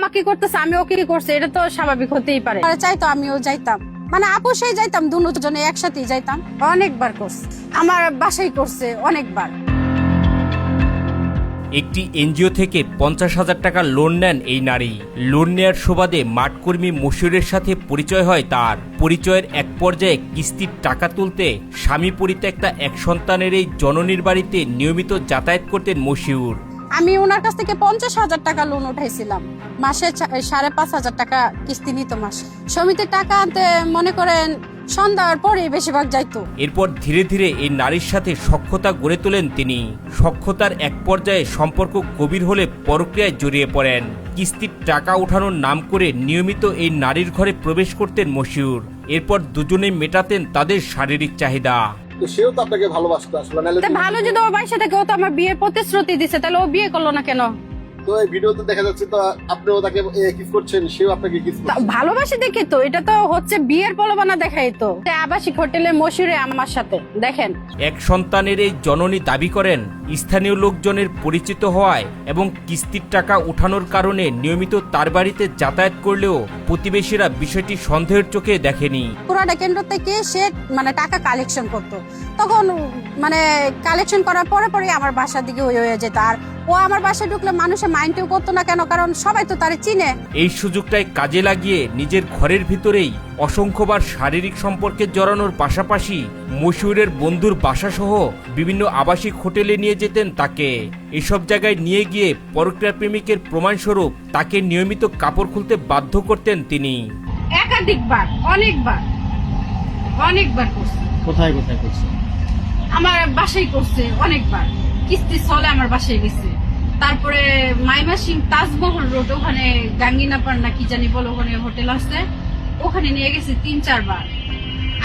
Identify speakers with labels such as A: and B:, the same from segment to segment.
A: আমাকে করতেছে, আমি ওকে করছে, এটা তো স্বাভাবিক হতেই পারে। চাইতো আমিও যাইতাম, মানে আপু সেই যাইতাম, দুজনে একসাথেই যাইতাম। অনেকবার করছে, আমার বাসায় করছে অনেকবার।
B: একটি এনজিও থেকে 50,000 টাকা লোন নেন এই নারী। লোন নেয়ার সুবাদে মাঠকর্মী মশিউরের সাথে পরিচয় হয় তার। পরিচয়ের এক পর্যায়ে কিস্তির টাকা তুলতে স্বামী পরিত্যক্তা এক সন্তানের এই জননীর বাড়িতে নিয়মিত যাতায়াত করতেন মশিউর।
A: আমি ওনার কাছ থেকে 50,000 টাকা লোন উঠাইছিলাম, মাসে 5,500 টাকা কিস্তি নিত মাসে। সমিতির টাকা আনতে মনে করেন সন্ধ্যার পরে বেশিরভাগ যাইতো।
B: এরপর ধীরে ধীরে এই নারীর সাথে সখ্যতা গড়ে তোলেন তিনি। সখ্যতার এক পর্যায়ে সম্পর্ক গভীর হলে পরক্রিয়ায় জড়িয়ে পড়েন। কিস্তির টাকা ওঠানোর নাম করে নিয়মিত এই নারীর ঘরে প্রবেশ করতেন মশিউর। এরপর দুজনেই মেটাতেন তাদের শারীরিক চাহিদা।
C: সেও তো আপনাকে ভালোবাসতো আসলে,
A: ভালো যদি ওর বাসায় থেকে, ও তো আমার বিয়ের প্রতিশ্রুতি দিছে, তাহলে ও বিয়ে করলো না কেন?
C: তো এই ভিডিওতে দেখা যাচ্ছে তো আপনিও তাকে কিস করছেন, সেও আপনাকে কিস করছে।
A: ভালোবাসি দেখে তো, এটা তো হচ্ছে বিয়ের প্রলোভনা দেখাই তো। আবাসিক হোটেলে মশিউরে আমার সাথে দেখেন।
B: এক সন্তানের এই জননী দাবি করেন স্থানীয় লোকজনের পরিচিত হওয়ায় এবং কিস্তির টাকা উঠানোর কারণে নিয়মিত তার বাড়িতে যাতায়াত করলেও প্রতিবেশীরা বিষয়টি সন্দেহের চোখে দেখেনি।
A: পুরাটা কেন্দ্র থেকে সে মানে টাকা কালেকশন করতো, তখন মানে কালেকশন করার পরে পরে আমার বাসার দিকে হয়ে যেত। আর ও আমার বাসায় ঢুকলে মানুষের মাইন্ডও করতো না কেন, কারণ সবাই তো তারে চিনে।
B: এই সুযোগটাই কাজে লাগিয়ে নিজের ঘরের ভিতরেই অসংখ্যবার শারীরিক সম্পর্কে জড়ানোর পাশাপাশি মশিউরের বন্ধুর বাসাসহ বিভিন্ন আবাসিক হোটেলে নিয়ে যেতেন তাকে। এসব জায়গায় নিয়ে গিয়ে পরক্রিয়া প্রেমিকের প্রমাণস্বরূপ তাকে নিয়মিত কাপড় খুলতে বাধ্য করতেন তিনি।
A: একাধিকবার, অনেকবার করছে।
C: কোথায় কোথায় করছে?
A: আমার বাসায় করছে অনেকবার, কিস্তি চলে আমার বাসায় গেছে। তারপরে মাইমাসিং তাজমহল রোড, ওখানে গাঙ্গিনাপার না কি জানি বলো, ওখানে হোটেল আছে, ওখানে নিয়ে গেছে 3-4 বার।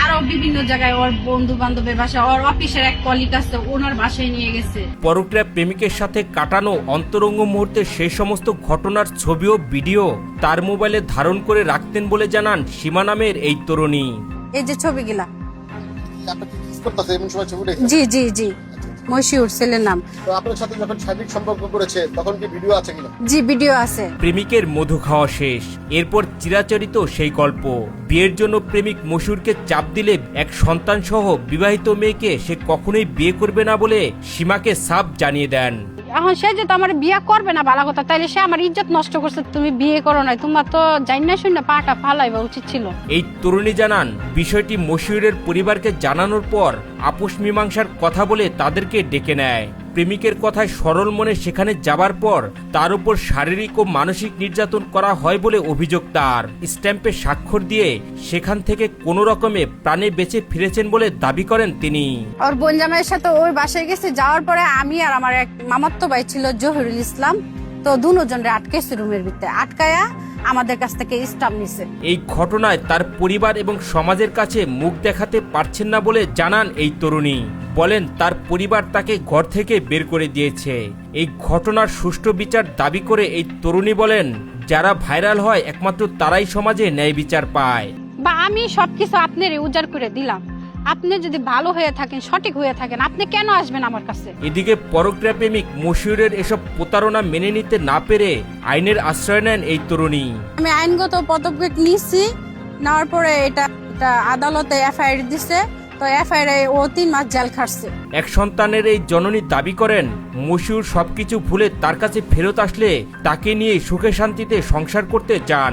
A: আরো বিভিন্ন জায়গায় ওর বন্ধু বান্ধবের বাসা, ওর অফিসের এক কলিগ আছে, ওনার বাসায় নিয়ে গেছে।
B: পরক্রিয়া প্রেমিকের সাথে কাটানো অন্তরঙ্গ মুহূর্তে সেই সমস্ত ঘটনার ছবি ও ভিডিও তার মোবাইলে ধারণ করে রাখতেন বলে জানান সীমা নামের এই তরুণী।
A: এই যে ছবিগুলা,
C: আপনাকে কিস করতেছে এমন সময় ছবি দেখে?
A: জি জি জি, মশিউর ছেলের নাম।
C: তো আপনার সাথে যখন শারীরিক সম্পর্ক করেছে তখন কি ভিডিও আছে কিনা?
A: জি, ভিডিও আছে।
B: প্রেমিকের মধু খাওয়া শেষ, এরপর চিরাচরিত সেই গল্প। বিয়ের জন্য প্রেমিক মশিউরকে চাপ দিলে এক সন্তান সহ বিবাহিত মেয়েকে সে কখনোই বিয়ে করবে না বলে সীমাকে সাফ জানিয়ে দেন।
A: এখন সে যে আমার বিয়ে করবে না ভালো কথা, তাইলে সে আমার ইজ্জত নষ্ট করছে। তুমি বিয়ে করো না, তোমার তো জানি না শুনে পাটা ফালাইবা উচিত ছিল।
B: এই তরুণী জানান বিষয়টি মশিউরের পরিবারকে জানানোর পর আপোষ মীমাংসার কথা বলে তাদেরকে ডেকে নেয়। প্রেমিকের কথায় সরল মনে সেখানে যাবার পর তার উপর শারীরিক ও মানসিক নির্যাতন করা হয় বলে অভিযোগ তার। স্ট্যাম্পে স্বাক্ষর দিয়ে সেখান থেকে কোনো রকমে প্রাণে বেঁচে ফিরেছেন বলে দাবি করেন তিনি।
A: ওর বোন জামাইয়ের সাথে ওই বাসায় গেছে, যাওয়ার পরে আমি আর আমার এক মামাতো ভাই ছিল জহিরুল ইসলাম, তো দুজনরে আটকেছে রুমের ভিতরে, আটকায়া আমাদের কাছ থেকে স্ট্যাম্প নিছে।
B: এই ঘটনায় তার পরিবার এবং সমাজের কাছে মুখ দেখাতে পারছেন না বলে জানান এই তরুণী। বলেন তার পরিবার তাকে ঘর থেকে বের করে দিয়েছে। এই ঘটনার সুষ্ঠু বিচার দাবি করে এই তরুণী বলেন যারা ভাইরাল হয় একমাত্র তারাই সমাজে ন্যায় বিচার পায়।
A: বা আমি সবকিছু আপনার উজাড় করে দিলাম, আপনি যদি ভালো হয়ে থাকেন, সঠিক হয়ে থাকেন, আপনি কেন আসবেন আমার কাছে?
B: এদিকে পরক্রিয়া প্রেমিক মশিউরের এসব প্রতারণা মেনে নিতে না পেরে আইনের আশ্রয় নেন এই তরুণী।
A: আমি আইনগত পদক্ষেপ নিয়েছি, নেওয়ার পরে এটা আদালতে এফআইআর দিছে, তো এফআইআর ও 3 মাস জেল খাটছে।
B: এক সন্তানের এই জননী দাবি করেন মশিউর সবকিছু ভুলে তার কাছে ফেরত আসলে তাকে নিয়ে সুখে শান্তিতে সংসার করতে চান।